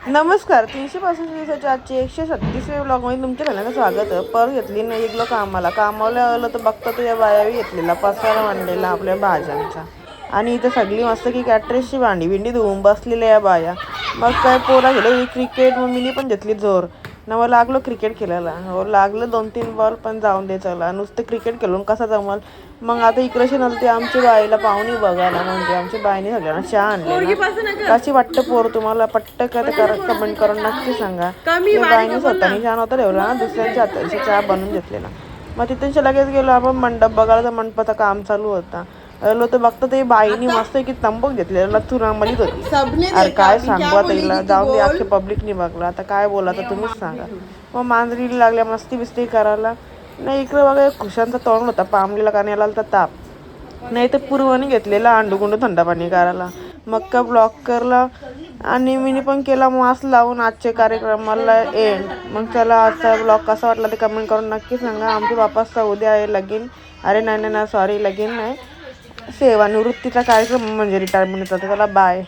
नमस्कार 365 दिवसाच्या आजचे 136वे ब्लॉगमध्ये तुमच्या सगळ्यांना स्वागत आहे. पर घेतली नाही गेलो कामाला आलं तर बघता तर या बायाही घेतलेला पसारा मांडलेला आपल्या भाज्यांचा. आणि इथं सगळी मस्त की कॅटरेसची भांडी धुवून बसलेल्या या बाया. मग काय पोरा गेलो क्रिकेट मग मीनी पण घेतली जोर ना मग लागलो क्रिकेट खेळायला. हो लागलं 2-3 बॉल पण जाऊन दे चला नुसतं क्रिकेट खेळून कसा जमल. मग आता इकडे नव्हते आमच्या बाईला पाहुणी बघायला म्हणजे आमच्या बाईने सगळ्यांना चहा आणले. कशी वाटतं पोर तुम्हाला पट्ट कमेंट करून नक्की सांगा. बाईने स्वतःने चहा नव्हता ठेवला ना दुसऱ्यांच्या हाताची चहा बनवून घेतलेला. मग तिथून लगेच गेलो आपण मंडप बघायला. तर मंडपाचं काम चालू होता. तर बघतो ते बाईनी मस्त की तंबूक घेतलेला चुरामलीच होती. अरे काय सांगू आता तिला जाऊन दे अख्खे पब्लिकनी बघला आता काय बोला तर तुम्हीच सांगा. मग मांजरीला लागल्या मस्ती बिस्ती करायला. नाही इकडे बघा खुशांचा तोंड होता पामलेला कानाला तर ताप नाही तर पूर्वाने घेतलेला अंडूगुंडू थंड पाणी करायला. मग का ब्लॉक करला आणि मीनी पण केला मास्क लावून आजच्या कार्यक्रमाला एंड. मग चला आजचा ब्लॉग कसा वाटला ते कमेंट करून नक्की सांगा. आमच्या बापाचा उद्या आहे लगीन. अरे नाही सॉरी लगीन नाही सेवानिवृत्तीचा कार्यक्रम म्हणजे रिटायरमेंट होता. त्याला बाय.